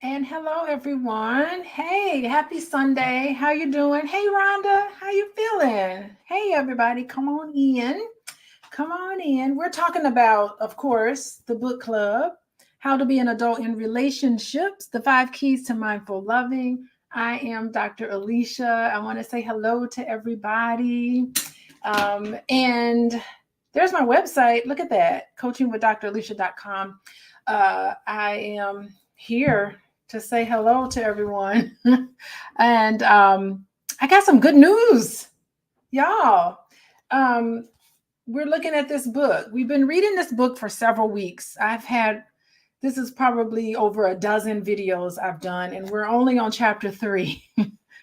And hello, everyone. Hey, happy Sunday. How you doing? Hey, Rhonda, how you feeling? Hey, everybody, come on in. Come on in. We're talking about, of course, the book club, how to be an adult in relationships, the 5 keys to mindful loving. I am Dr. Alicia. I want to say hello to everybody. And there's my website. Look at that, coachingwithdralicia.com. I am here to say hello to everyone. and I got some good news, y'all. Um, we're looking at this book. We've been reading this book for several weeks. This is probably over a dozen videos I've done, and we're only on chapter 3.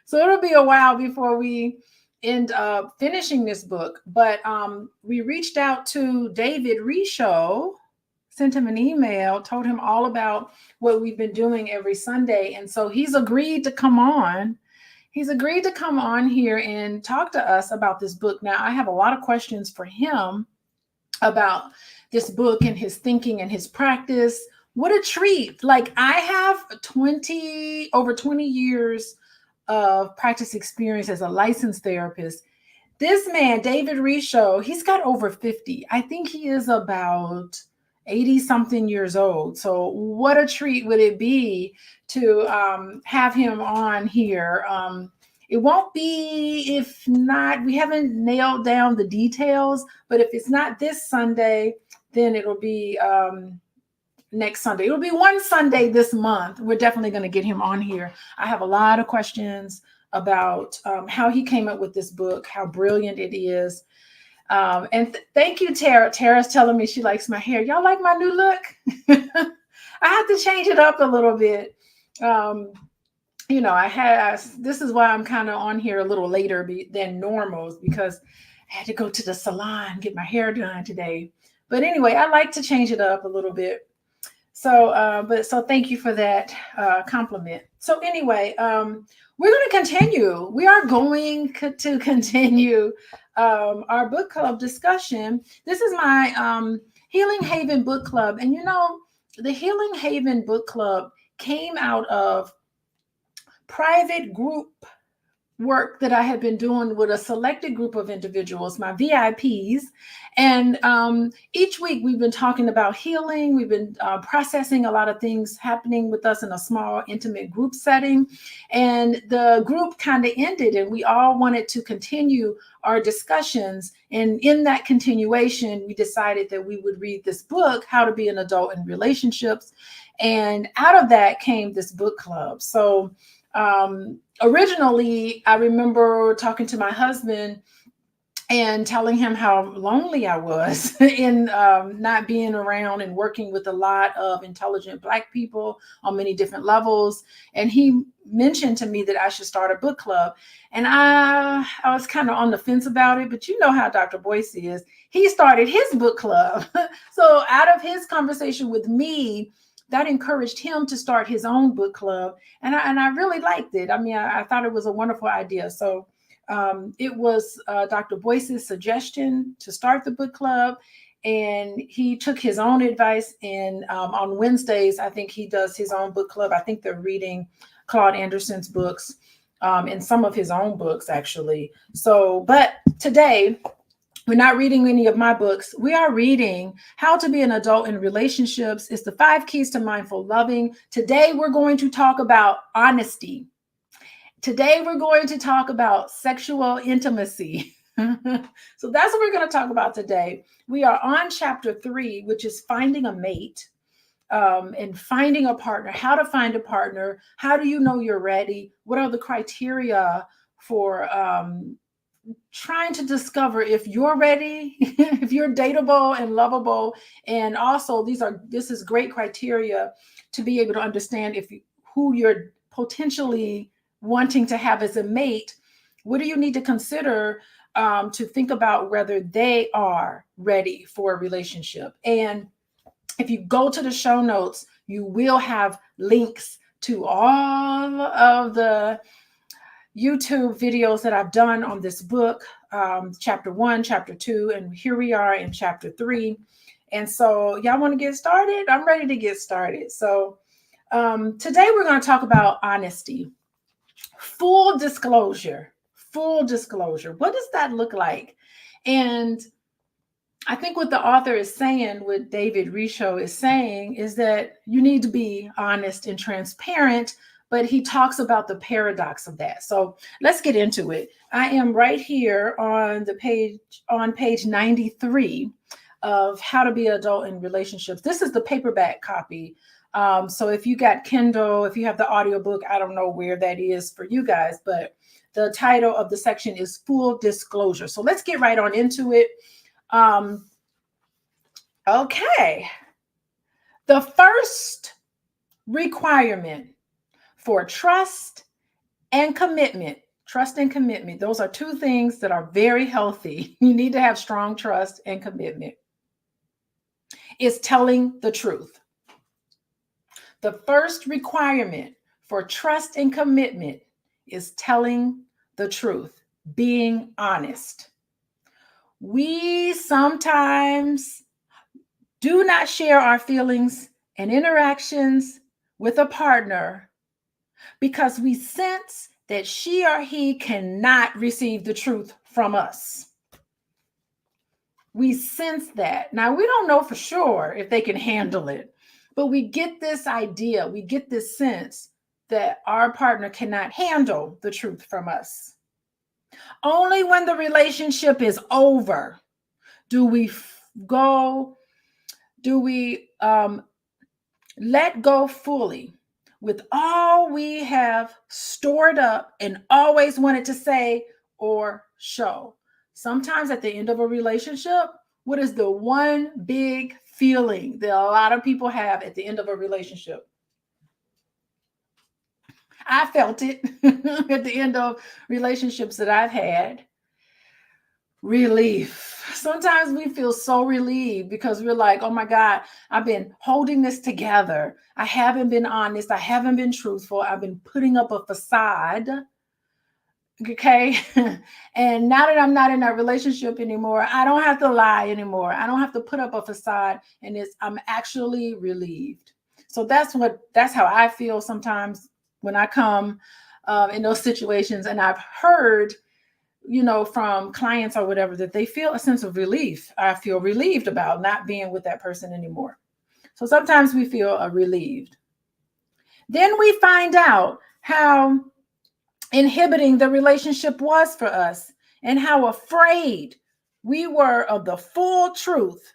So it'll be a while before we end up finishing this book. But we reached out to David Risho, sent him an email, told him all about what we've been doing every Sunday. And so he's agreed to come on. He's agreed to come on here and talk to us about this book. Now, I have a lot of questions for him about this book and his thinking and his practice. What a treat. Like, I have over 20 years of practice experience as a licensed therapist. This man, David Risho, he's got over 50. I think he is about 80 something years old. So what a treat would it be to have him on here. It won't be, if not, we haven't nailed down the details, but if it's not this Sunday, then it'll be next Sunday. It'll be one Sunday this month. We're definitely going to get him on here. I have a lot of questions about how he came up with this book, how brilliant it is. And thank you, Tara. Tara's telling me she likes my hair. Y'all like my new look? I have to change it up a little bit. This is why I'm kind of on here a little later than normal, because I had to go to the salon, get my hair done today. But anyway, I like to change it up a little bit. So thank you for that compliment. So anyway, we're going to continue. We are going to continue our book club discussion. This is my Healing Haven book club. And the Healing Haven book club came out of private group work that I had been doing with a selected group of individuals, my VIPs. And each week we've been talking about healing. We've been processing a lot of things happening with us in a small, intimate group setting. And the group kind of ended, and we all wanted to continue our discussions. And in that continuation, we decided that we would read this book, How to Be an Adult in Relationships. And out of that came this book club. So originally, I remember talking to my husband and telling him how lonely I was in not being around and working with a lot of intelligent Black people on many different levels. And he mentioned to me that I should start a book club. And I was kind of on the fence about it, but you know how Dr. Boyce is. He started his book club. So out of his conversation with me, that encouraged him to start his own book club. And I really liked it. I mean, I thought it was a wonderful idea. So it was Dr. Boyce's suggestion to start the book club. And he took his own advice. And on Wednesdays, I think he does his own book club. I think they're reading Claude Anderson's books and some of his own books, actually. So, but today, we're not reading any of my books. We are reading How to Be an Adult in Relationships. It's the 5 keys to mindful loving. Today, we're going to talk about honesty. Today, we're going to talk about sexual intimacy. So that's what we're going to talk about today. We are on chapter 3, which is finding a mate and finding a partner, how to find a partner. How do you know you're ready? What are the criteria for trying to discover if you're ready, if you're dateable and lovable. And also this is great criteria to be able to understand who you're potentially wanting to have as a mate. What do you need to consider to think about whether they are ready for a relationship? And if you go to the show notes, you will have links to all of the YouTube videos that I've done on this book, chapter 1, chapter 2, and here we are in chapter 3. And so y'all want to get started? I'm ready to get started. So Today we're going to talk about honesty, full disclosure. Full disclosure. What does that look like? And I think what the author is saying, what David Richo is saying, is that you need to be honest and transparent, but he talks about the paradox of that. So let's get into it. I am right here on page 93 of How to Be an Adult in Relationships. This is the paperback copy. So if you got Kindle, if you have the audiobook, I don't know where that is for you guys, but the title of the section is Full Disclosure. So let's get right on into it. Okay. The first requirement for trust and commitment, those are two things that are very healthy. You need to have strong trust and commitment, is telling the truth. The first requirement for trust and commitment is telling the truth, being honest. We sometimes do not share our feelings and interactions with a partner because we sense that she or he cannot receive the truth from us. We sense that. Now, we don't know for sure if they can handle it, but we get this idea, we get this sense that our partner cannot handle the truth from us. Only when the relationship is over do we let go fully with all we have stored up and always wanted to say or show. Sometimes at the end of a relationship, what is the one big feeling that a lot of people have at the end of a relationship? I felt it at the end of relationships that I've had. Relief. Sometimes we feel so relieved because we're like, oh my God, I've been holding this together. I haven't been honest. I haven't been truthful. I've been putting up a facade. Okay. And now that I'm not in that relationship anymore, I don't have to lie anymore. I don't have to put up a facade, and I'm actually relieved. So that's how I feel sometimes when I come in those situations. And I've heard, from clients or whatever, that they feel a sense of relief. I feel relieved about not being with that person anymore. So sometimes we feel relieved. Then we find out how inhibiting the relationship was for us and how afraid we were of the full truth,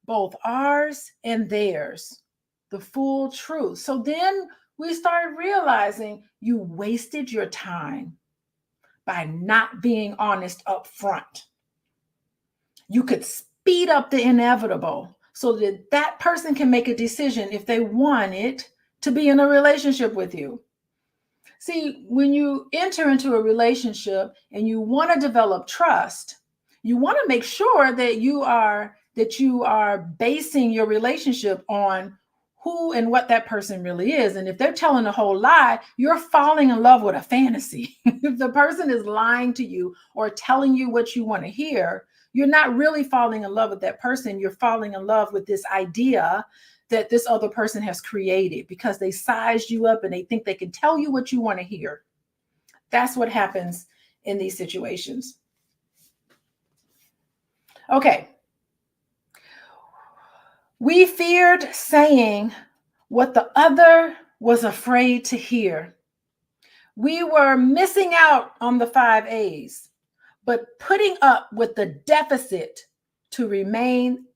both ours and theirs, the full truth. So then we start realizing you wasted your time by not being honest up front. You could speed up the inevitable so that that person can make a decision if they wanted to be in a relationship with you. See, when you enter into a relationship and you want to develop trust, you want to make sure that you are basing your relationship on who and what that person really is. And if they're telling a whole lie, you're falling in love with a fantasy. If the person is lying to you or telling you what you want to hear, you're not really falling in love with that person. You're falling in love with this idea that this other person has created because they sized you up and they think they can tell you what you want to hear. That's what happens in these situations. Okay. We feared saying what the other was afraid to hear. We were missing out on the 5 A's, but putting up with the deficit to maintain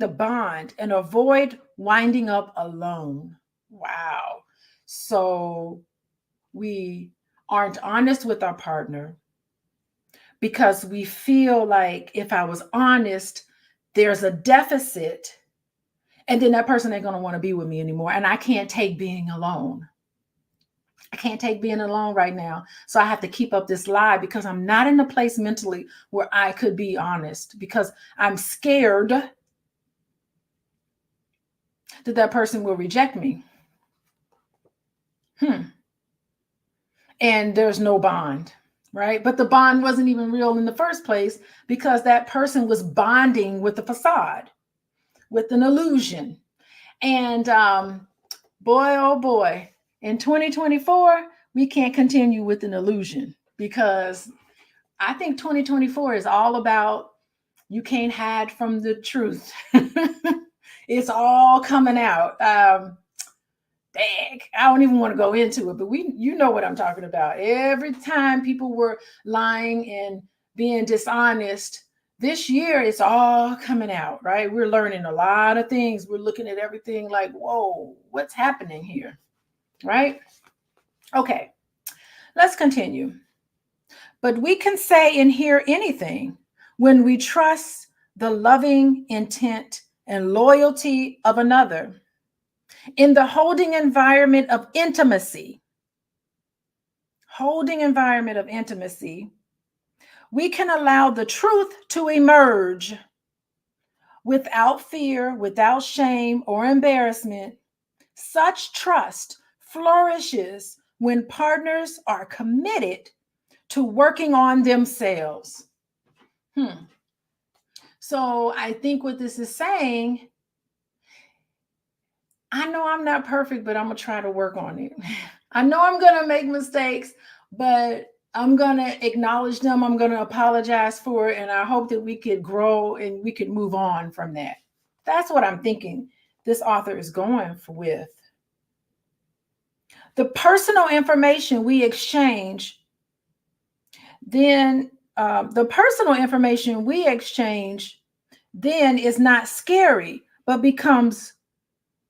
the bond and avoid winding up alone. Wow. So we aren't honest with our partner because we feel like if I was honest, there's a deficit, and then that person ain't going to want to be with me anymore. And I can't take being alone. I can't take being alone right now. So I have to keep up this lie because I'm not in a place mentally where I could be honest because I'm scared that that person will reject me. And there's no bond, right? But the bond wasn't even real in the first place because that person was bonding with the facade, with an illusion. And Boy, oh boy. In 2024, we can't continue with an illusion because I think 2024 is all about you can't hide from the truth. It's all coming out. Dang, I don't even want to go into it, but you know what I'm talking about. Every time people were lying and being dishonest, this year it's all coming out, right? We're learning a lot of things. We're looking at everything like, whoa, what's happening here, right? Okay, let's continue. But we can say and hear anything when we trust the loving intent and loyalty of another in the holding environment of intimacy, we can allow the truth to emerge without fear, without shame or embarrassment. Such trust flourishes when partners are committed to working on themselves. So I think what this is saying, I know I'm not perfect, but I'm going to try to work on it. I know I'm going to make mistakes, but I'm going to acknowledge them. I'm going to apologize for it. And I hope that we could grow and we could move on from that. That's what I'm thinking this author is going with. The personal information we exchange, then then is not scary, but becomes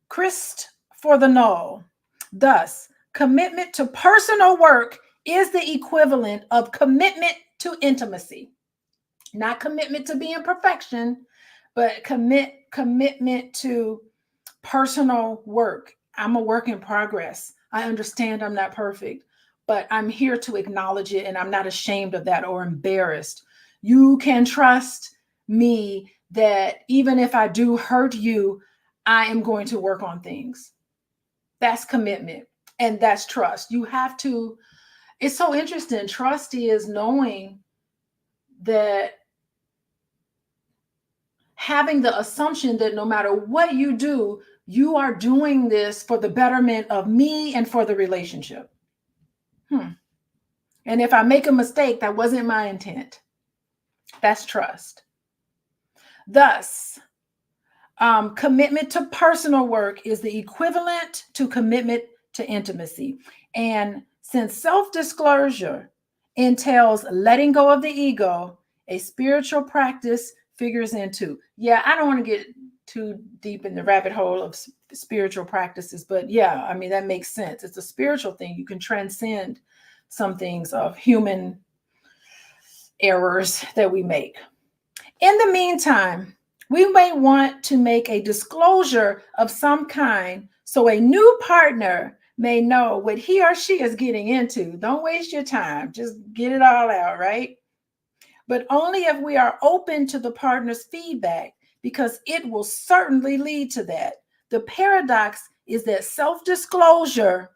crisp for the null. Thus, commitment to personal work is the equivalent of commitment to intimacy. Not commitment to being perfection, but commitment to personal work. I'm a work in progress. I understand I'm not perfect, but I'm here to acknowledge it and I'm not ashamed of that or embarrassed. You can trust me that even if I do hurt you, I am going to work on things. That's commitment and that's trust. You have to, it's so interesting. Trust is knowing that, having the assumption that no matter what you do, you are doing this for the betterment of me and for the relationship. And if I make a mistake, that wasn't my intent. That's trust. Thus, commitment to personal work is the equivalent to commitment to intimacy. And since self-disclosure entails letting go of the ego, a spiritual practice figures into. Yeah, I don't want to get too deep in the rabbit hole of spiritual practices, but yeah, I mean, that makes sense. It's a spiritual thing. You can transcend some things of human errors that we make. In the meantime, we may want to make a disclosure of some kind so a new partner may know what he or she is getting into. Don't waste your time. Just get it all out, right? But only if we are open to the partner's feedback, because it will certainly lead to that. The paradox is that self-disclosure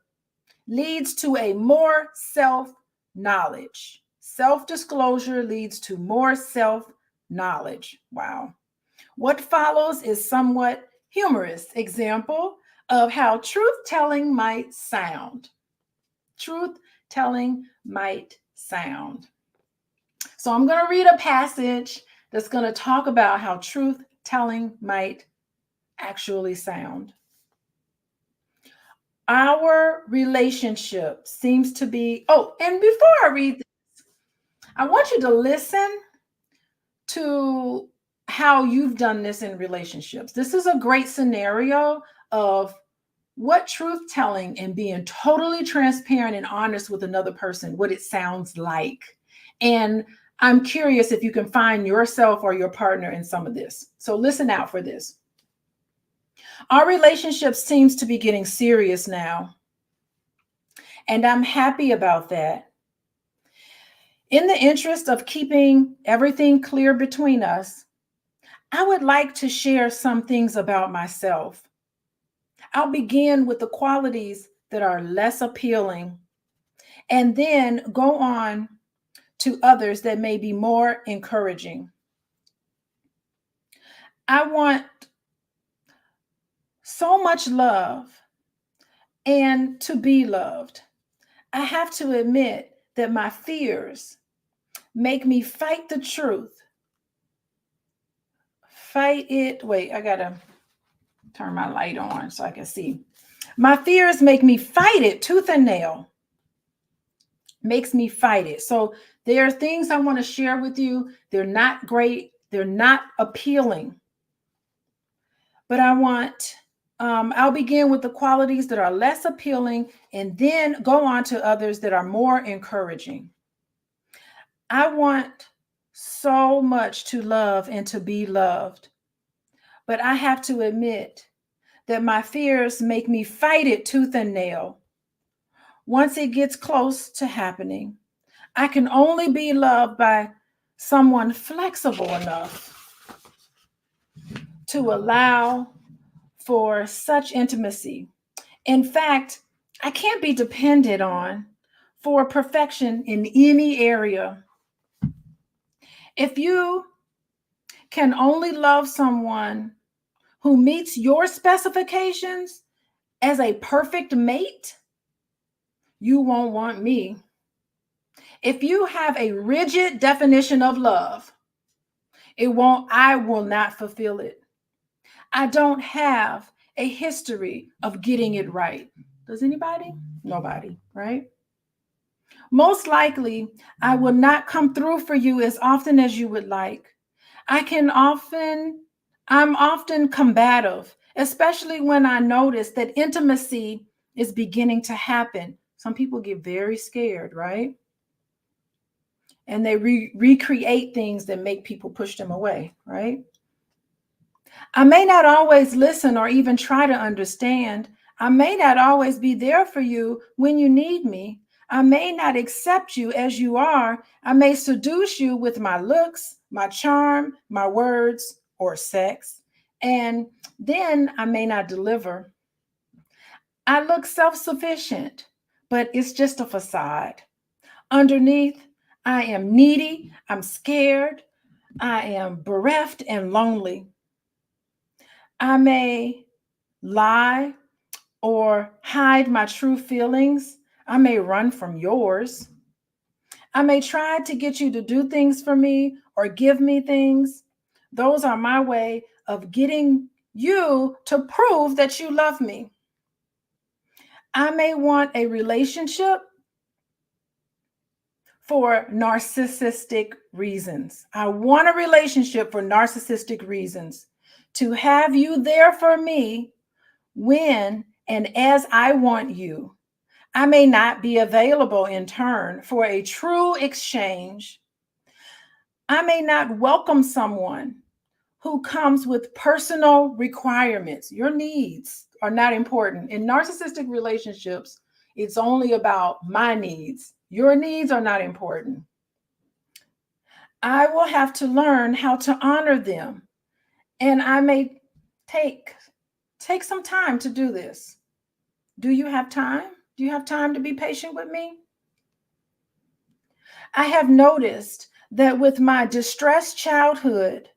leads to a more self-knowledge. Self-disclosure leads to more self-knowledge. Wow. What follows is somewhat humorous example of how truth-telling might sound. Truth-telling might sound. So I'm going to read a passage that's going to talk about how truth-telling might actually sound. Our relationship seems to be, and before I read this, I want you to listen to how you've done this in relationships. This is a great scenario of what truth telling and being totally transparent and honest with another person, what it sounds like. And I'm curious if you can find yourself or your partner in some of this. So listen out for this. Our relationship seems to be getting serious now, and I'm happy about that. In the interest of keeping everything clear between us, I would like to share some things about myself. I'll begin with the qualities that are less appealing and then go on to others that may be more encouraging. I want so much love. and to be loved. I have to admit that my fears make me fight the truth. Fight it. Wait, I gotta turn my light on so I can see. My fears make me fight it tooth and nail. Makes me fight it. So there are things I want to share with you. They're not great. They're not appealing. But I'll begin with the qualities that are less appealing and then go on to others that are more encouraging. I want so much to love and to be loved, but I have to admit that my fears make me fight it tooth and nail. Once it gets close to happening, I can only be loved by someone flexible enough to allow for such intimacy. In fact, I can't be depended on for perfection in any area. If you can only love someone who meets your specifications as a perfect mate, you won't want me. If you have a rigid definition of love, I will not fulfill it. I don't have a history of getting it right. Does anybody? Nobody, right? Most likely, I will not come through for you as often as you would like. I'm often combative, especially when I notice that intimacy is beginning to happen. Some people get very scared, right? And they recreate things that make people push them away, right? I may not always listen or even try to understand. I may not always be there for you when you need me. I may not accept you as you are. I may seduce you with my looks, my charm, my words, or sex. And then I may not deliver. I look self-sufficient, but it's just a facade. Underneath, I am needy, I'm scared, I am bereft and lonely. I may lie or hide my true feelings. I may run from yours. I may try to get you to do things for me or give me things. Those are my way of getting you to prove that you love me. I may want a relationship for narcissistic reasons. I want a relationship for narcissistic reasons. To have you there for me when and as I want you. I may not be available in turn for a true exchange. I may not welcome someone who comes with personal requirements. Your needs are not important. In narcissistic relationships, it's only about my needs. Your needs are not important. I will have to learn how to honor them. And I may take some time to do this. Do you have time? Do you have time to be patient with me? I have noticed that with my distressed childhood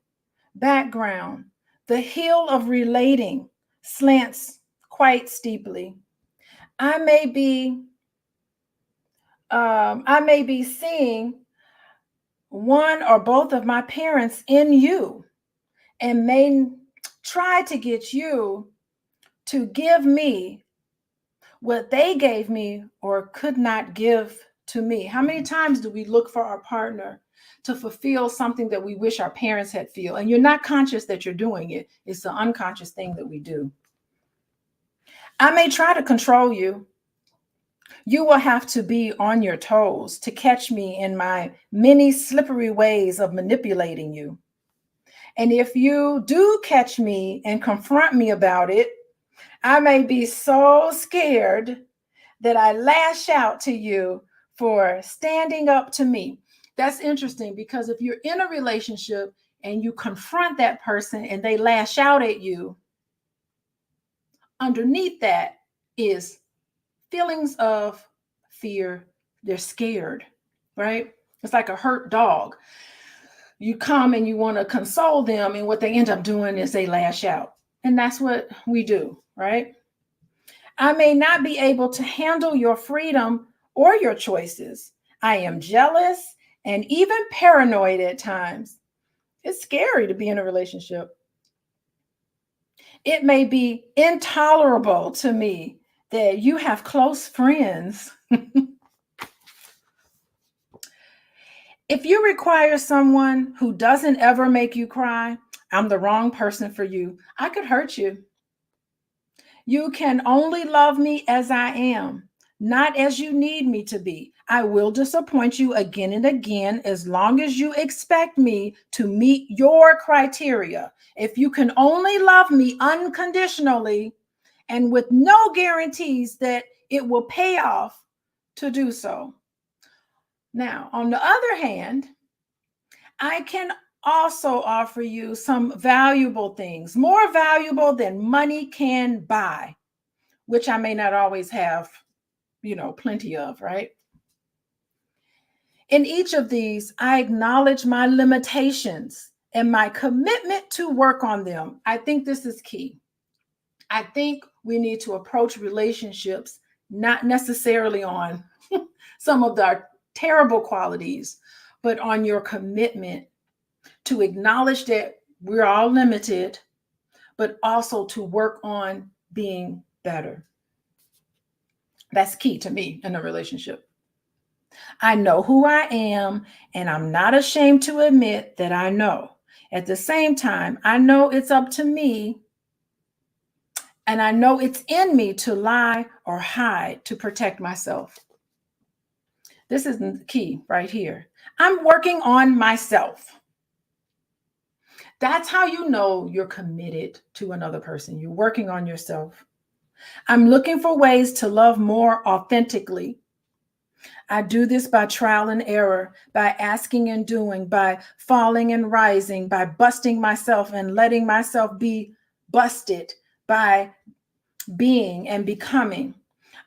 background, the hill of relating slants quite steeply. I may be seeing one or both of my parents in you and may try to get you to give me what they gave me or could not give to me. How many times do we look for our partner to fulfill something that we wish our parents had feel? And you're not conscious that you're doing it. It's the unconscious thing that we do. I may try to control you. You will have to be on your toes to catch me in my many slippery ways of manipulating you. And if you do catch me and confront me about it, I may be so scared that I lash out to you for standing up to me. That's interesting because if you're in a relationship and you confront that person and they lash out at you, underneath that is feelings of fear. They're scared, right? It's like a hurt dog. You come and you want to console them, and what they end up doing is they lash out. And that's what we do, right? I may not be able to handle your freedom or your choices. I am jealous and even paranoid at times. It's scary to be in a relationship. It may be intolerable to me that you have close friends. If you require someone who doesn't ever make you cry, I'm the wrong person for you. I could hurt you. You can only love me as I am, not as you need me to be. I will disappoint you again and again as long as you expect me to meet your criteria. If you can only love me unconditionally and with no guarantees that it will pay off to do so. Now, on the other hand, I can also offer you some valuable things, more valuable than money can buy, which I may not always have, plenty of, right? In each of these, I acknowledge my limitations and my commitment to work on them. I think this is key. I think we need to approach relationships not necessarily on some of our terrible qualities, but on your commitment to acknowledge that we're all limited, but also to work on being better. That's key to me in a relationship. I know who I am, and I'm not ashamed to admit that I know. At the same time, I know it's up to me, and I know it's in me to lie or hide to protect myself. This is the key right here. I'm working on myself. That's how you know you're committed to another person. You're working on yourself. I'm looking for ways to love more authentically. I do this by trial and error, by asking and doing, by falling and rising, by busting myself and letting myself be busted, by being and becoming.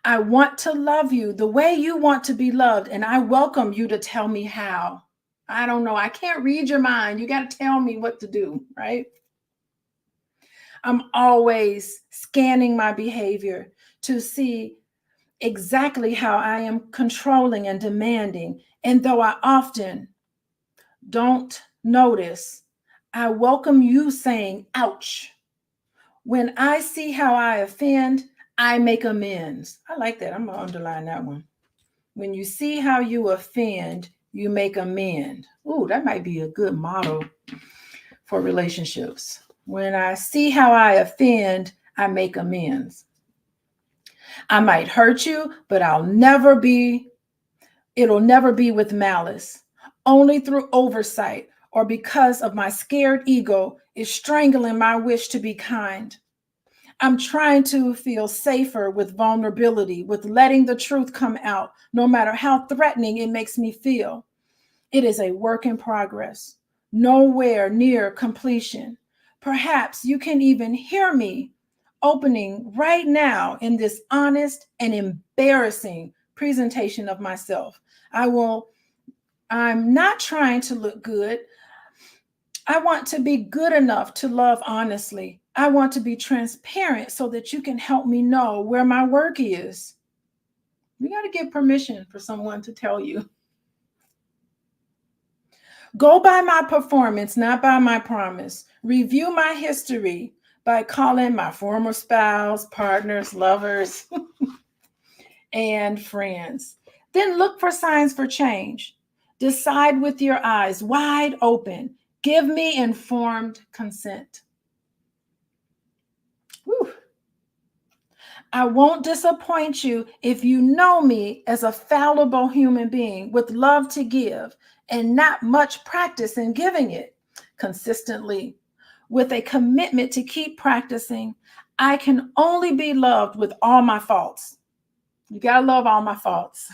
I want to love you the way you want to be loved, and I welcome you to tell me how. I don't know. I can't read your mind. You got to tell me what to do, right? I'm always scanning my behavior to see exactly how I am controlling and demanding. And though I often don't notice, I welcome you saying, ouch. When I see how I offend, I make amends. I like that. I'm going to underline that one. When you see how you offend, you make amends. Ooh, that might be a good motto for relationships. When I see how I offend, I make amends. I might hurt you, but it'll never be with malice, only through oversight or because of my scared ego is strangling my wish to be kind. I'm trying to feel safer with vulnerability, with letting the truth come out, no matter how threatening it makes me feel. It is a work in progress, nowhere near completion. Perhaps you can even hear me opening right now in this honest and embarrassing presentation of myself. I'm not trying to look good. I want to be good enough to love honestly. I want to be transparent so that you can help me know where my work is. You got to get permission for someone to tell you. Go by my performance, not by my promise. Review my history by calling my former spouse, partners, lovers, and friends. Then look for signs for change. Decide with your eyes wide open. Give me informed consent. Whew. I won't disappoint you if you know me as a fallible human being with love to give and not much practice in giving it consistently. With a commitment to keep practicing, I can only be loved with all my faults. You got to love all my faults.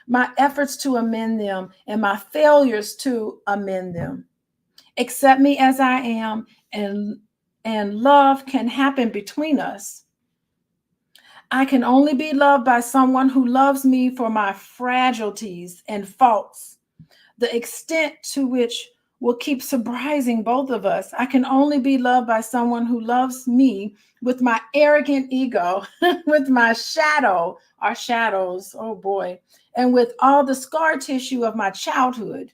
My efforts to amend them and my failures to amend them. Accept me as I am, and love can happen between us. I can only be loved by someone who loves me for my fragilities and faults, the extent to which will keep surprising both of us. I can only be loved by someone who loves me with my arrogant ego, with my shadow, our shadows, oh boy, and with all the scar tissue of my childhood.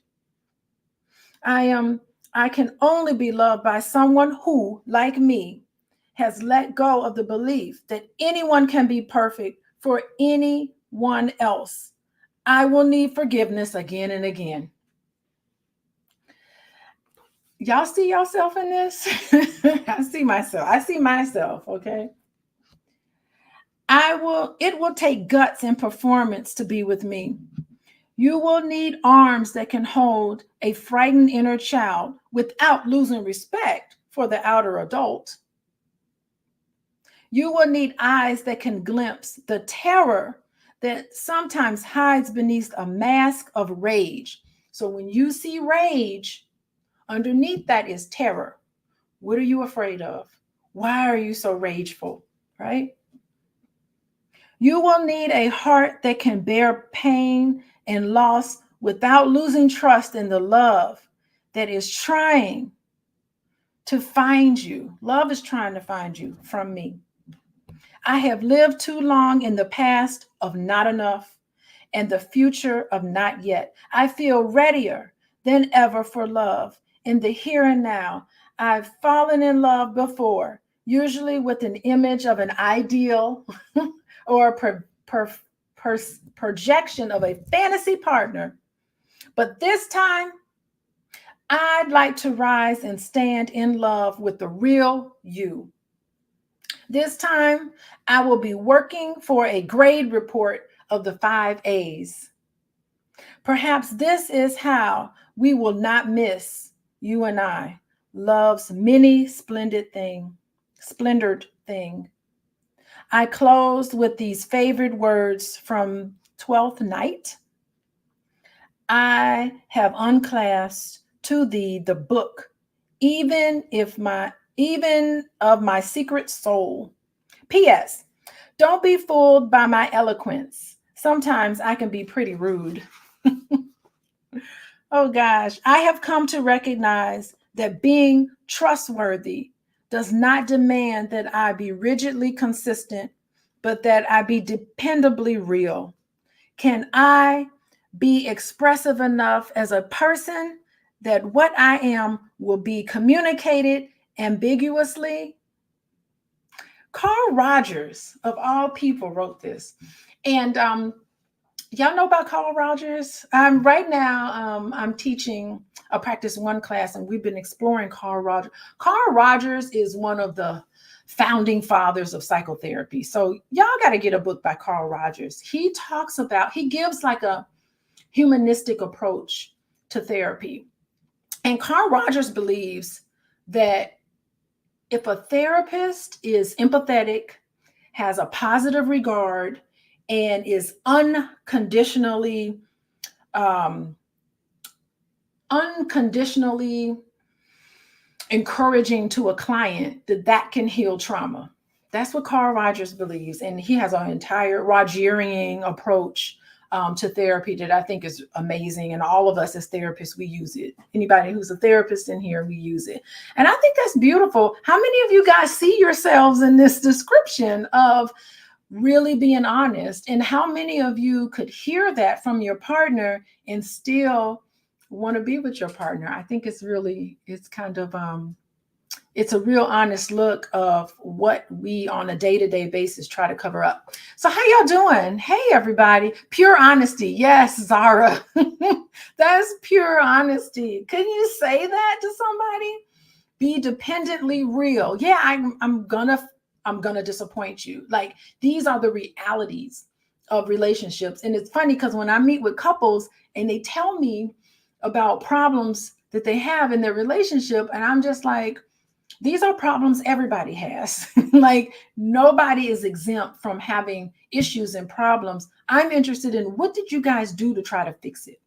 I am I can only be loved by someone who, like me, has let go of the belief that anyone can be perfect for anyone else. I will need forgiveness again and again. Y'all see yourself in this? I see myself. I see myself, okay? It will take guts and performance to be with me. You will need arms that can hold a frightened inner child without losing respect for the outer adult. You will need eyes that can glimpse the terror that sometimes hides beneath a mask of rage. So when you see rage, underneath that is terror. What are you afraid of? Why are you so rageful? Right? You will need a heart that can bear pain and loss without losing trust in the love that is trying to find you. Love is trying to find you from me. I have lived too long in the past of not enough and the future of not yet. I feel readier than ever for love in the here and now. I've fallen in love before, usually with an image of an ideal or a projection of a fantasy partner. But this time, I'd like to rise and stand in love with the real you. This time, I will be working for a grade report of the 5 A's. Perhaps this is how we will not miss, you and I, love's many splendored thing. I close with these favorite words from Twelfth Night. I have unclasped to thee the book, even of my secret soul. P.S. Don't be fooled by my eloquence. Sometimes I can be pretty rude. Oh gosh, I have come to recognize that being trustworthy does not demand that I be rigidly consistent, but that I be dependably real. Can I be expressive enough as a person that what I am will be communicated ambiguously? Carl Rogers, of all people, wrote this. And y'all know about Carl Rogers? Right now, I'm teaching a practice one class, and we've been exploring Carl Rogers. Carl Rogers is one of the founding fathers of psychotherapy. So y'all got to get a book by Carl Rogers. He gives like a humanistic approach to therapy. And Carl Rogers believes that if a therapist is empathetic, has a positive regard, and is unconditionally encouraging to a client, that can heal trauma. That's what Carl Rogers believes. And he has an entire Rogerian approach to therapy that I think is amazing. And all of us as therapists, we use it. Anybody who's a therapist in here, we use it. And I think that's beautiful. How many of you guys see yourselves in this description of really being honest? And how many of you could hear that from your partner and still want to be with your partner? I think it's kind of it's a real honest look of what we on a day-to-day basis try to cover up. So how y'all doing? Hey everybody. Pure honesty. Yes, Zara. That's pure honesty. Can you say that to somebody? Be dependently real. Yeah, I'm gonna disappoint you. Like, these are the realities of relationships. And it's funny because when I meet with couples and they tell me about problems that they have in their relationship, and I'm just like, these are problems everybody has. Like, nobody is exempt from having issues and problems. I'm interested in, what did you guys do to try to fix it?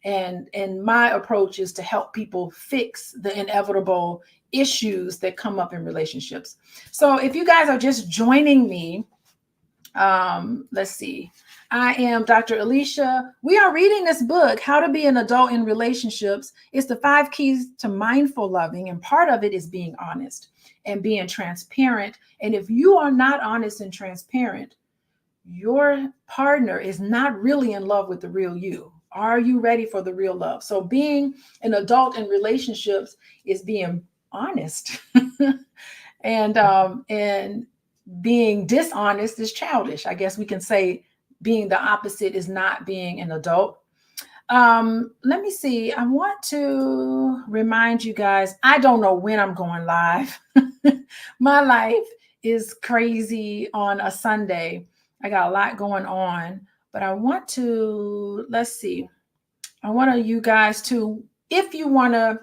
And my approach is to help people fix the inevitable issues that come up in relationships. So if you guys are just joining me, Let's see. I am Dr. Alicia. We are reading this book, How to Be an Adult in Relationships. It's the 5 keys to mindful loving, and part of it is being honest and being transparent. And if you are not honest and transparent, your partner is not really in love with the real you. Are you ready for the real love? So being an adult in relationships is being honest. And being dishonest is childish. I guess we can say being the opposite is not being an adult. Let me see. I want to remind you guys, I don't know when I'm going live. My life is crazy on a Sunday. I got a lot going on, but I want to, let's see. I want you guys to, if you want to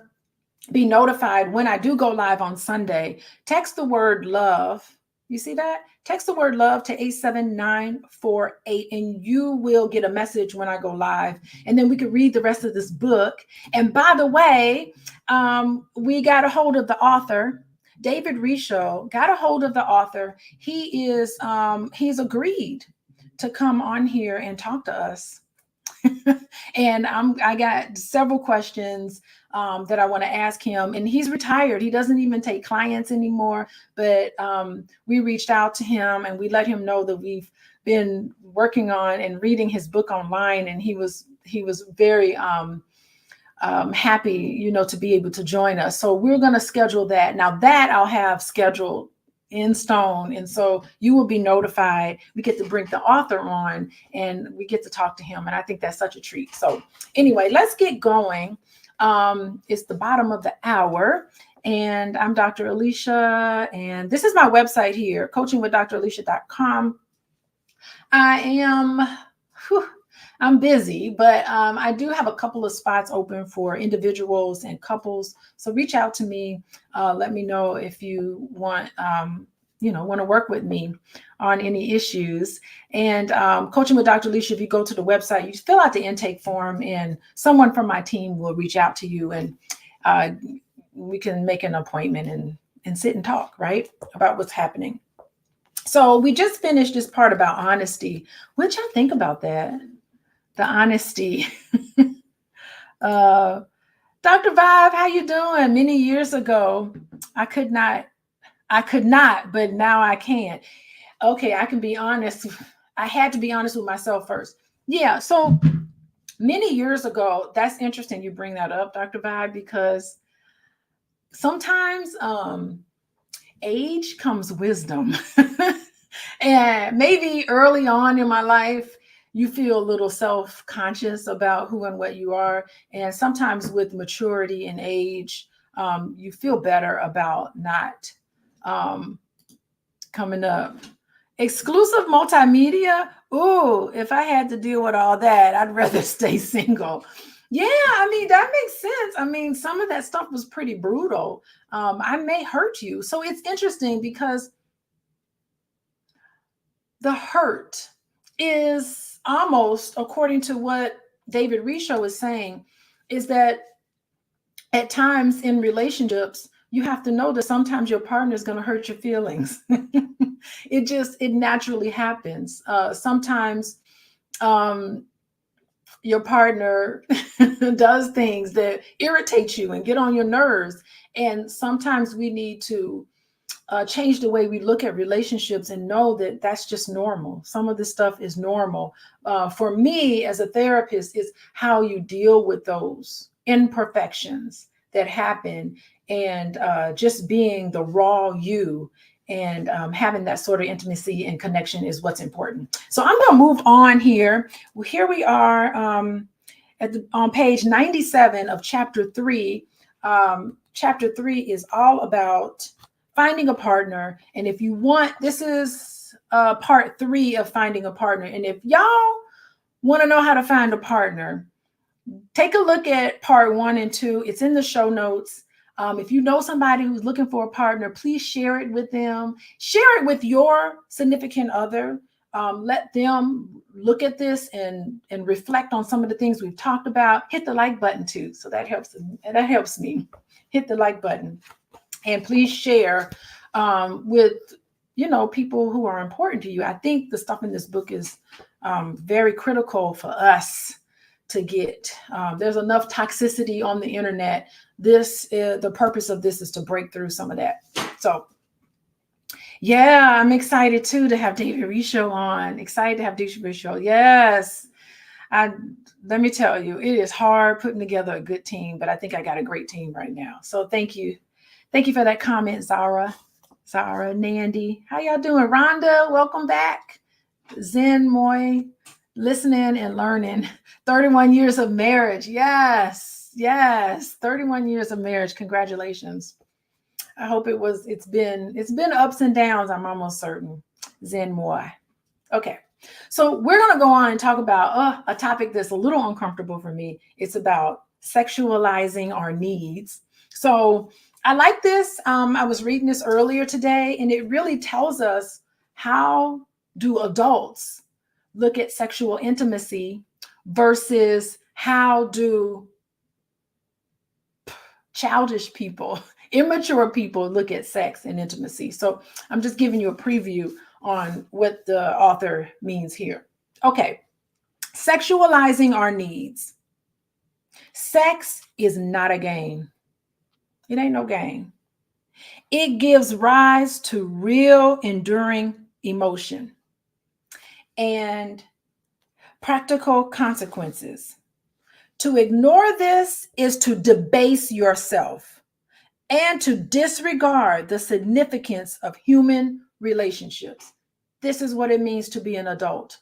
be notified when I do go live on Sunday, text the word love. You see that? Text the word love to 87948 and you will get a message when I go live. And then we can read the rest of this book. And by the way, we got a hold of the author, David Risho, got a hold of the author. He's agreed to come on here and talk to us. And I got several questions that I want to ask him. And he's retired. He doesn't even take clients anymore. But we reached out to him and we let him know that we've been working on and reading his book online. And he was very happy, to be able to join us. So we're going to schedule that. Now that I'll have scheduled in stone. And so you will be notified. We get to bring the author on and we get to talk to him. And I think that's such a treat. So anyway, let's get going. It's the bottom of the hour and I'm Dr. Alicia and this is my website here, coachingwithdralicia.com. I'm busy, but I do have a couple of spots open for individuals and couples. So reach out to me. Let me know if you want to work with me on any issues. And Coaching with Dr. Alicia, if you go to the website, you fill out the intake form and someone from my team will reach out to you and we can make an appointment and sit and talk, right, about what's happening. So we just finished this part about honesty. What y'all think about that? The honesty. Dr. Vibe, how you doing? Many years ago, I could not, but now I can. Okay, I can be honest. I had to be honest with myself first. Yeah, so many years ago, that's interesting you bring that up, Dr. Vibe, because sometimes age comes wisdom. And maybe early on in my life, you feel a little self-conscious about who and what you are. And sometimes with maturity and age, you feel better about not coming up. Exclusive multimedia. Ooh, if I had to deal with all that, I'd rather stay single. Yeah, I mean, that makes sense. I mean, some of that stuff was pretty brutal. I may hurt you. So it's interesting because the hurt is almost, according to what David Risho is saying, is that at times in relationships, you have to know that sometimes your partner is going to hurt your feelings. It naturally happens. Sometimes your partner does things that irritate you and get on your nerves. And sometimes we need to change the way we look at relationships and know that that's just normal. Some of this stuff is normal. For me as a therapist, is how you deal with those imperfections that happen and just being the raw you and having that sort of intimacy and connection is what's important. So I'm going to move on here. Well, here we are on page 97 of chapter 3. Chapter 3 is all about finding a partner. And if you want, this is part 3 of finding a partner. And if y'all want to know how to find a partner, take a look at part 1 and 2. It's in the show notes. If you know somebody who's looking for a partner, please share it with them. Share it with your significant other. Let them look at this and reflect on some of the things we've talked about. Hit the like button too. So that helps me. Hit the like button. And please share with people who are important to you. I think the stuff in this book is very critical for us to get. There's enough toxicity on the internet. The purpose of this is to break through some of that. So yeah, I'm excited too to have David Risho on. Excited to have David Risho. Yes. Let me tell you, it is hard putting together a good team, but I think I got a great team right now. So thank you. Thank you for that comment, Zara, Nandy. How y'all doing? Rhonda, welcome back. Zen Moy, listening and learning. 31 years of marriage. Yes. 31 years of marriage. Congratulations. I hope it's been ups and downs. I'm almost certain. Zen Moy. Okay. So we're going to go on and talk about a topic that's a little uncomfortable for me. It's about sexualizing our needs. So I like this. I was reading this earlier today, and it really tells us how do adults look at sexual intimacy versus how do childish people, immature people look at sex and intimacy. So I'm just giving you a preview on what the author means here. Okay, sexualizing our needs. Sex is not a game. It ain't no game. It gives rise to real, enduring emotion and practical consequences. To ignore this is to debase yourself and to disregard the significance of human relationships. This is what it means to be an adult.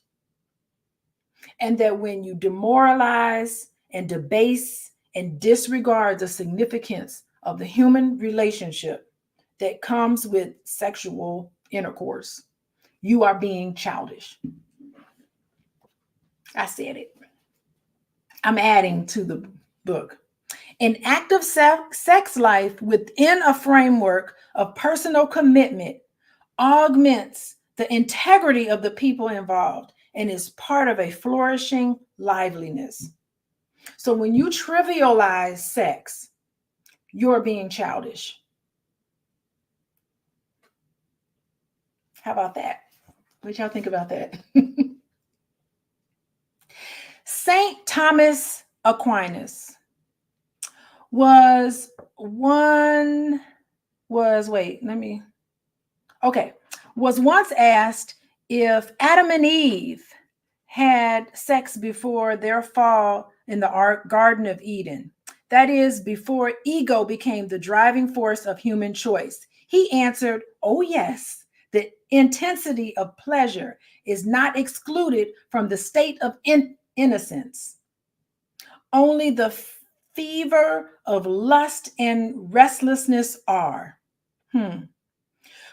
And that when you demoralize and debase and disregard the significance of the human relationship that comes with sexual intercourse, you are being childish. I said it. I'm adding to the book. An active sex life within a framework of personal commitment augments the integrity of the people involved and is part of a flourishing liveliness. So when you trivialize sex, you're being childish. How about that? What y'all think about that? Saint Thomas Aquinas was once asked if Adam and Eve had sex before their fall in the Garden of Eden. That is, before ego became the driving force of human choice. He answered, "Oh yes, the intensity of pleasure is not excluded from the state of innocence. Only the fever of lust and restlessness are."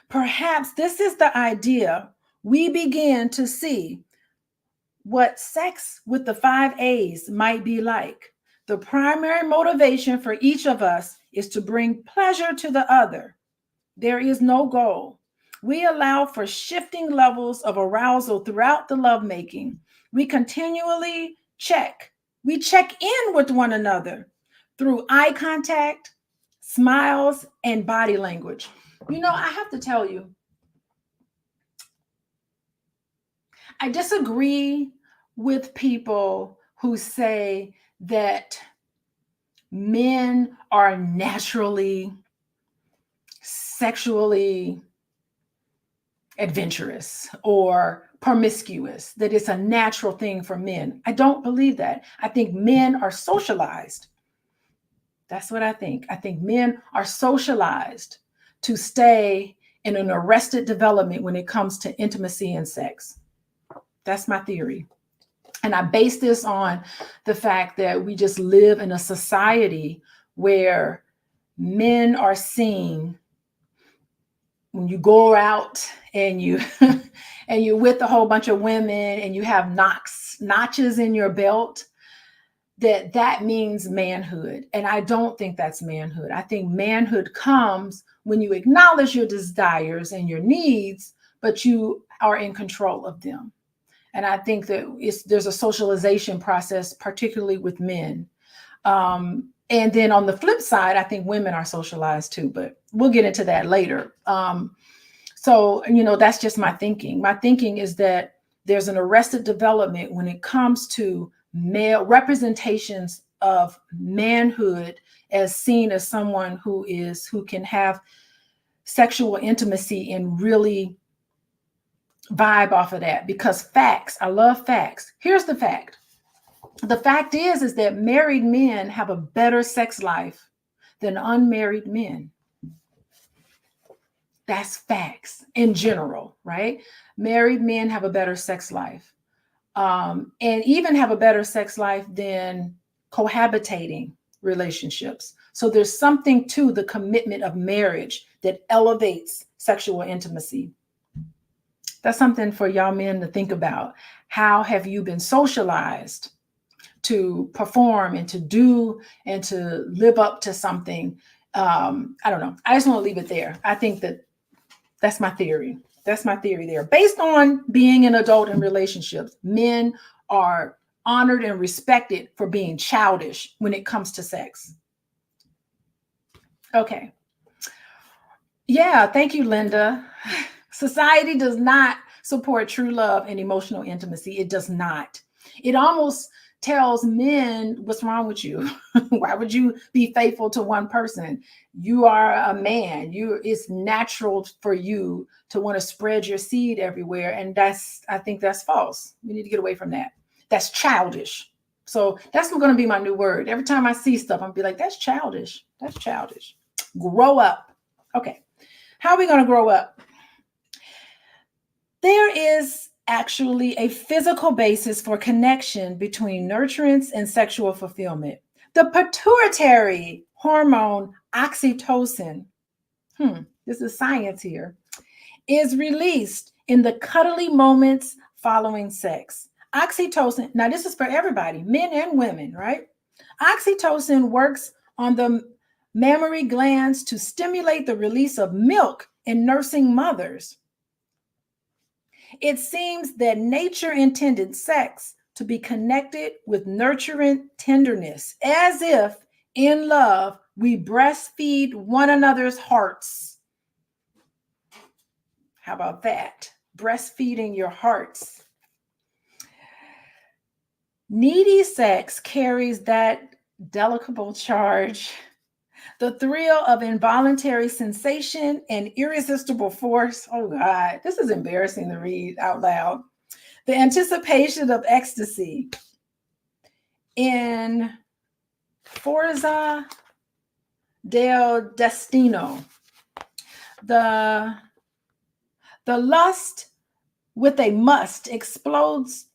Perhaps this is the idea we begin to see what sex with the 5 A's might be like. The primary motivation for each of us is to bring pleasure to the other. There is no goal. We allow for shifting levels of arousal throughout the lovemaking. We continually check in with one another through eye contact, smiles, and body language. I have to tell you, I disagree with people who say that men are naturally sexually adventurous or promiscuous, that it's a natural thing for men. I don't believe that. I think men are socialized. That's what I think. I think men are socialized to stay in an arrested development when it comes to intimacy and sex. That's my theory. And I base this on the fact that we just live in a society where men are seen when you go out and you're with a whole bunch of women and you have notches in your belt, that means manhood. And I don't think that's manhood. I think manhood comes when you acknowledge your desires and your needs, but you are in control of them. And I think that there's a socialization process, particularly with men. And then on the flip side, I think women are socialized too, but we'll get into that later. So, that's just my thinking. My thinking is that there's an arrested development when it comes to male representations of manhood as seen as someone who can have sexual intimacy and really vibe off of that. Because facts, I love facts. Here's the fact. The fact is that married men have a better sex life than unmarried men. That's facts in general, right? Married men have a better sex life, and even have a better sex life than cohabitating relationships. So there's something to the commitment of marriage that elevates sexual intimacy. That's something for y'all men to think about. How have you been socialized to perform and to do and to live up to something? I don't know. I just want to leave it there. I think that's my theory. That's my theory there. Based on being an adult in relationships, men are honored and respected for being childish when it comes to sex. Okay. Yeah, thank you, Linda. Society does not support true love and emotional intimacy. It does not. It almost tells men, what's wrong with you? Why would you be faithful to one person? You are a man. It's natural for you to want to spread your seed everywhere. And I think that's false. We need to get away from that. That's childish. So that's going to be my new word. Every time I see stuff, I'm be like, that's childish. That's childish. Grow up. Okay. How are we going to grow up? There is actually a physical basis for connection between nurturance and sexual fulfillment. The pituitary hormone oxytocin, this is science here, is released in the cuddly moments following sex. Oxytocin, now this is for everybody, men and women, right? Oxytocin works on the mammary glands to stimulate the release of milk in nursing mothers. It seems that nature intended sex to be connected with nurturing tenderness, as if in love we breastfeed one another's hearts. How about that? Breastfeeding your hearts. Needy sex carries that delicate charge, the thrill of involuntary sensation and irresistible force. Oh God, this is embarrassing to read out loud. The anticipation of ecstasy. In Forza del Destino, the lust with a must exploits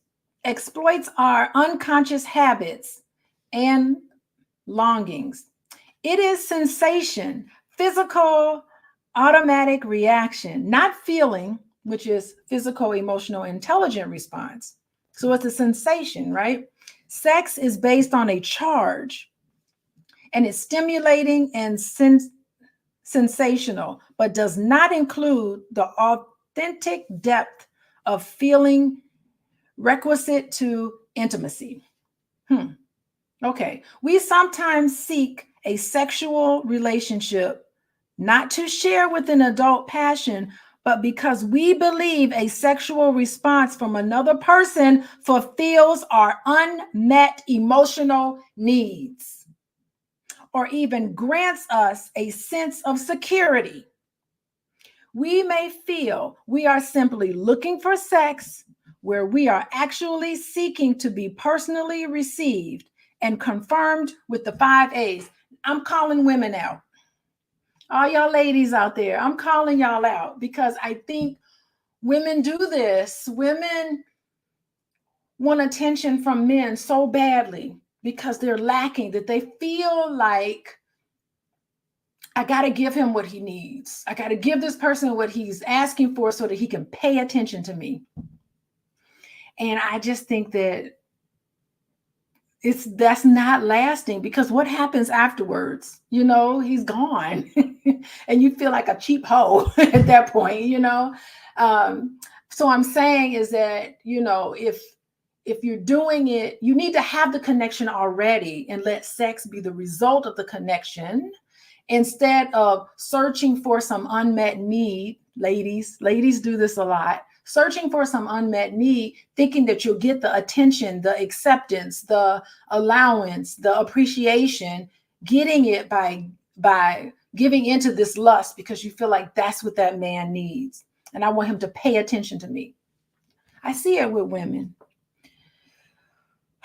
our unconscious habits and longings. It is sensation, physical, automatic reaction, not feeling, which is physical, emotional, intelligent response. So it's a sensation, right? Sex is based on a charge, and it's stimulating and sensational, but does not include the authentic depth of feeling requisite to intimacy. Okay. We sometimes seek a sexual relationship not to share with an adult passion, but because we believe a sexual response from another person fulfills our unmet emotional needs, or even grants us a sense of security. We may feel we are simply looking for sex where we are actually seeking to be personally received and confirmed with the 5 A's. I'm calling women out. All y'all ladies out there, I'm calling y'all out because I think women do this. Women want attention from men so badly because they're lacking, that they feel like, I got to give him what he needs. I got to give this person what he's asking for so that he can pay attention to me. And I just think that that's not lasting, because what happens afterwards? He's gone and you feel like a cheap hoe at that point, So I'm saying is that, if you're doing it, you need to have the connection already and let sex be the result of the connection, instead of searching for some unmet need, Ladies do this a lot. Searching for some unmet need, thinking that you'll get the attention, the acceptance, the allowance, the appreciation, getting it by giving into this lust because you feel like that's what that man needs. And I want him to pay attention to me. I see it with women.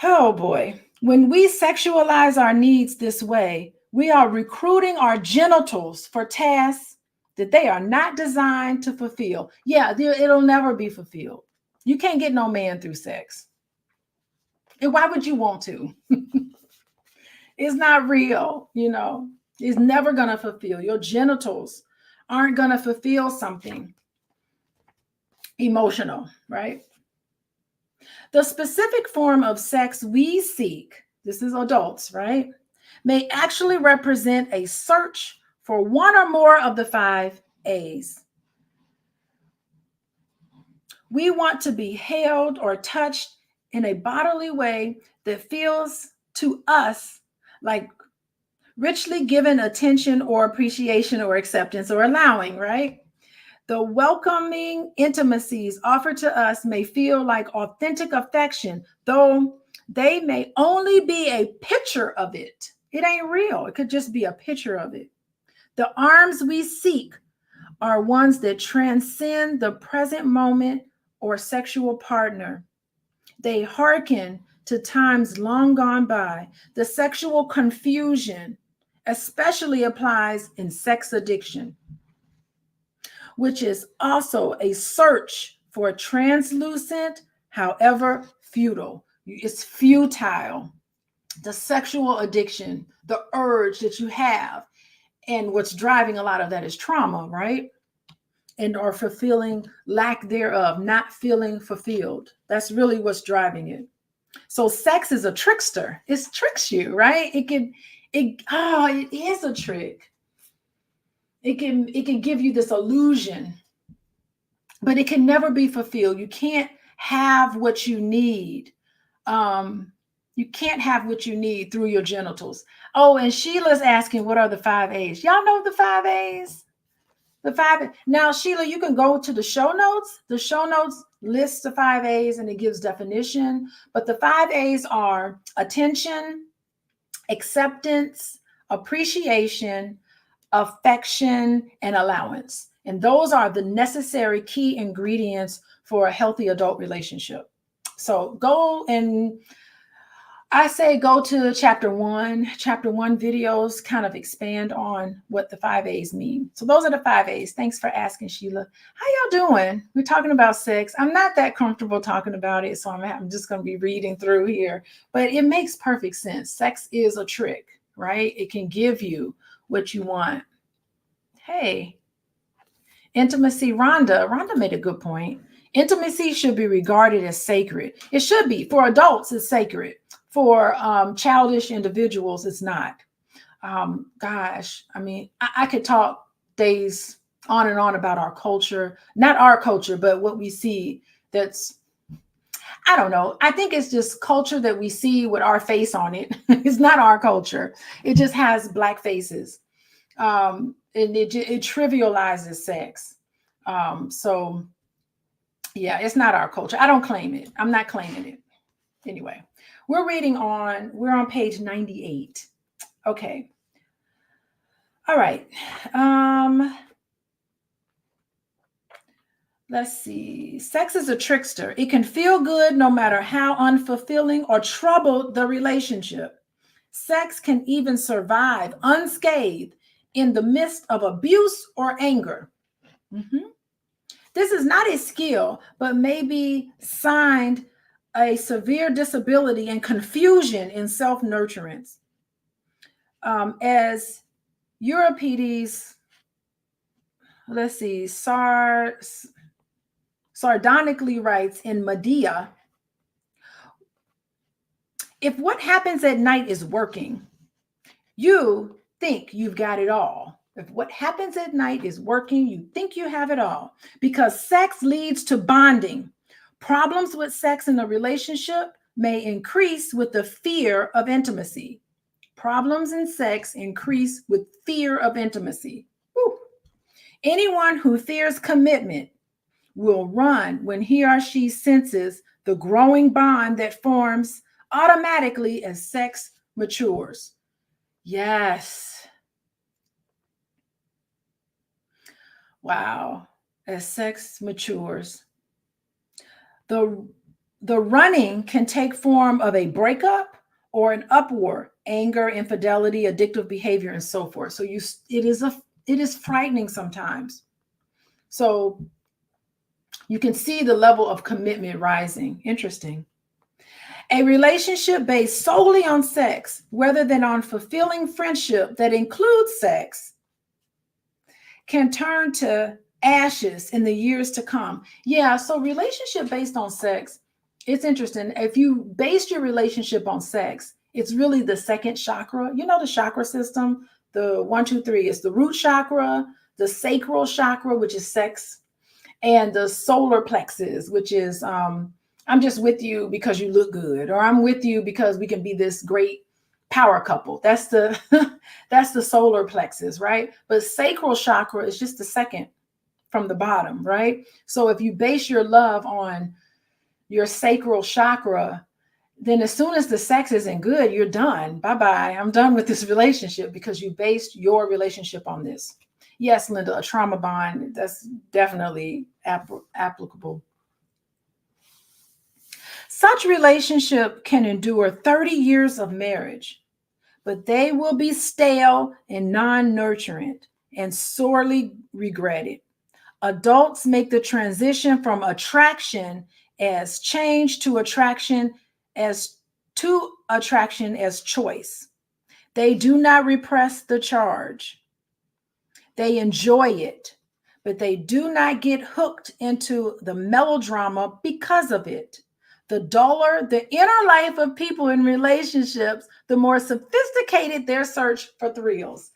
Oh boy. When we sexualize our needs this way, we are recruiting our genitals for tasks that they are not designed to fulfill. Yeah, it'll never be fulfilled. You can't get no man through sex. And why would you want to? It's not real, you know. It's never going to fulfill. Your genitals aren't going to fulfill something emotional, right? The specific form of sex we seek, this is adults, right, may actually represent a search for one or more of the 5 A's. We want to be held or touched in a bodily way that feels to us like richly given attention or appreciation or acceptance or allowing, right? The welcoming intimacies offered to us may feel like authentic affection, though they may only be a picture of it. It ain't real. It could just be a picture of it. The arms we seek are ones that transcend the present moment or sexual partner. They hearken to times long gone by. The sexual confusion especially applies in sex addiction, which is also a search for a translucent, however futile. It's futile. The sexual addiction, the urge that you have, and what's driving a lot of that is trauma, right? And or fulfilling lack thereof, not feeling fulfilled. That's really what's driving it. So sex is a trickster. It tricks you, right? It is a trick. It can give you this illusion, but it can never be fulfilled. You can't have what you need. You can't have what you need through your genitals. Oh, and Sheila's asking, what are the 5 A's? Y'all know the 5 A's? The 5. Now, Sheila, you can go to the show notes. The show notes lists the 5 A's and it gives definition. But the 5 A's are attention, acceptance, appreciation, affection, and allowance. And those are the necessary key ingredients for a healthy adult relationship. So go and I say go to chapter 1. Chapter 1 videos kind of expand on what the 5 A's mean. So those are the 5 A's. Thanks for asking, Sheila. How y'all doing? We're talking about sex. I'm not that comfortable talking about it, so I'm just going to be reading through here. But it makes perfect sense. Sex is a trick, right? It can give you what you want. Hey, intimacy. Rhonda made a good point. Intimacy should be regarded as sacred. It should be. For adults, it's sacred. For childish individuals, it's not. Gosh, I mean, I could talk days on and on about our culture. Not our culture, but what we see that's, I don't know. I think it's just culture that we see with our face on it. It's not our culture. It just has black faces. And it trivializes sex. So yeah, it's not our culture. I don't claim it. I'm not claiming it. Anyway, we're on page 98. Okay. All right. Let's see. Sex is a trickster. It can feel good no matter how unfulfilling or troubled the relationship. Sex can even survive unscathed in the midst of abuse or anger. Mm-hmm. This is not a skill, but maybe signed a severe disability and confusion in self-nurturance. As Euripides, let's see, sardonically writes in Medea, if what happens at night is working, you think you've got it all. If what happens at night is working, you think you have it all, because sex leads to bonding. Problems with sex in a relationship may increase with the fear of intimacy. Problems in sex increase with fear of intimacy. Whew. Anyone who fears commitment will run when he or she senses the growing bond that forms automatically as sex matures. Yes. Wow. As sex matures. The, the running can take form of a breakup or an upward, anger, infidelity, addictive behavior, and so forth. So it is frightening sometimes. So you can see the level of commitment rising. Interesting. A relationship based solely on sex rather than on fulfilling friendship that includes sex can turn to ashes in the years to come. Yeah, so relationship based on sex, it's interesting. If you base your relationship on sex, it's really the second chakra. You know the chakra system, the 1, 2, 3. It's the root chakra, the sacral chakra, which is sex, and the solar plexus, which is I'm just with you because you look good, or I'm with you because we can be this great power couple. That's the that's the solar plexus, right? But sacral chakra is just the second from the bottom, right? So if you base your love on your sacral chakra, then as soon as the sex isn't good, you're done. Bye-bye. I'm done with this relationship because you based your relationship on this. Yes, Linda, a trauma bond, that's definitely applicable. Such relationship can endure 30 years of marriage, but they will be stale and non-nurturant and sorely regretted. Adults make the transition from attraction as change to attraction as choice. They do not repress the charge. They enjoy it, but they do not get hooked into the melodrama because of it. The duller the inner life of people in relationships, the more sophisticated their search for thrills.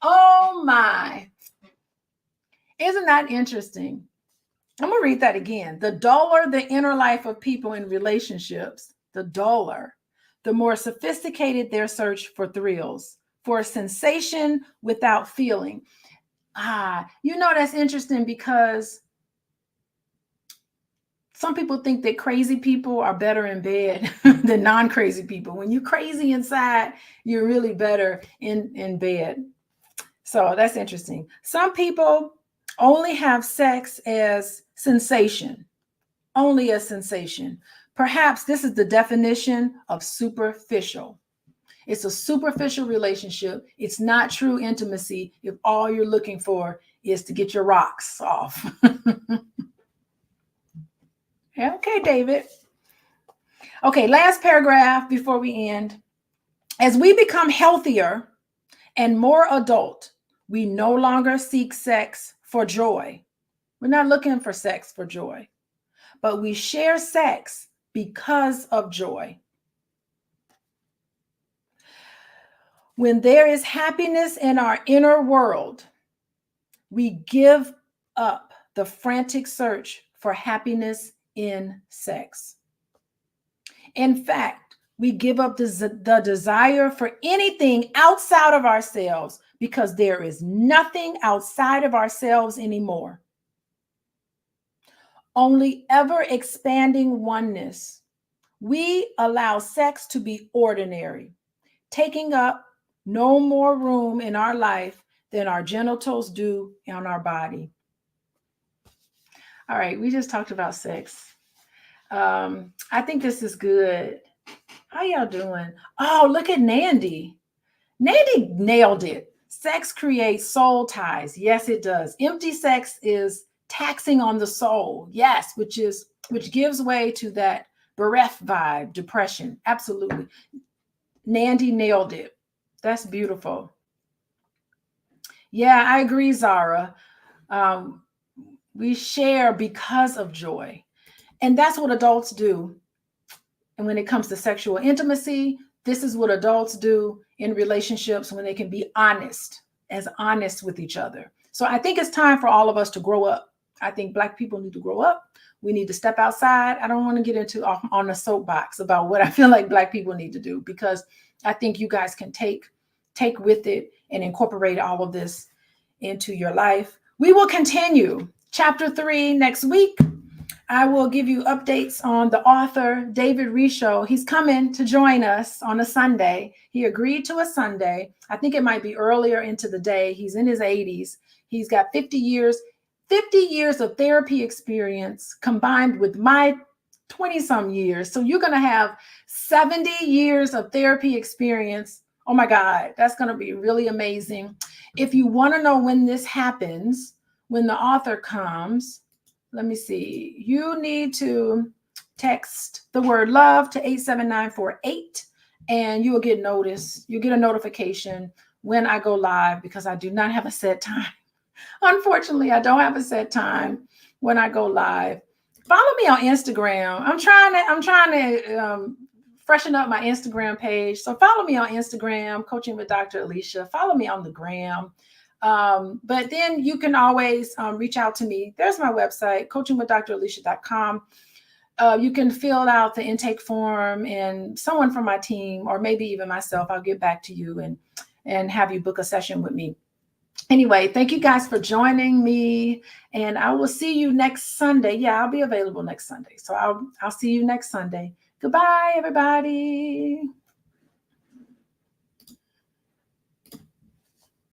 Oh my. Isn't that interesting? I'm going to read that again. The duller the inner life of people in relationships, the duller, the more sophisticated their search for thrills, for a sensation without feeling. That's interesting because some people think that crazy people are better in bed than non-crazy people. When you're crazy inside, you're really better in bed. So that's interesting. Some people only have sex as sensation, only as sensation. Perhaps this is the definition of superficial. It's a superficial relationship. It's not true intimacy if all you're looking for is to get your rocks off. Okay, David. Okay, last paragraph before we end. As we become healthier and more adult, we no longer seek sex for joy. We're not looking for sex for joy, but we share sex because of joy. When there is happiness in our inner world, we give up the frantic search for happiness in sex. In fact, we give up the desire for anything outside of ourselves because there is nothing outside of ourselves anymore. Only ever expanding oneness. We allow sex to be ordinary, taking up no more room in our life than our genitals do on our body. All right, we just talked about sex. I think this is good. How y'all doing? Oh, look at Nandy. Nandy nailed it. Sex creates soul ties. Yes, it does. Empty sex is taxing on the soul. Yes, which gives way to that bereft vibe, depression. Absolutely. Nandy nailed it. That's beautiful. Yeah, I agree, Zara. We share because of joy. And that's what adults do. And when it comes to sexual intimacy, this is what adults do in relationships when they can be honest with each other. So I think it's time for all of us to grow up. I think Black people need to grow up. We need to step outside. I don't want to get into on a soapbox about what I feel like Black people need to do, because I think you guys can take with it and incorporate all of this into your life. We will continue chapter 3 next week. I will give you updates on the author, David Richo. He's coming to join us on a Sunday. He agreed to a Sunday. I think it might be earlier into the day. He's in his 80s. He's got 50 years of therapy experience combined with my 20 some years. So you're going to have 70 years of therapy experience. Oh my God, that's going to be really amazing. If you want to know when this happens, when the author comes, let me see. You need to text the word love to 87948 and you will get notice. You'll get a notification when I go live because I do not have a set time. Unfortunately, I don't have a set time when I go live. Follow me on Instagram. I'm trying to freshen up my Instagram page. So follow me on Instagram, Coaching with Dr. Alicia. Follow me on the gram. But then you can always reach out to me. There's my website, coachingwithdralicia.com. You can fill out the intake form and someone from my team, or maybe even myself, I'll get back to you and have you book a session with me. Anyway, thank you guys for joining me, and I will see you next Sunday. Yeah, I'll be available next Sunday. So I'll see you next Sunday. Goodbye, everybody.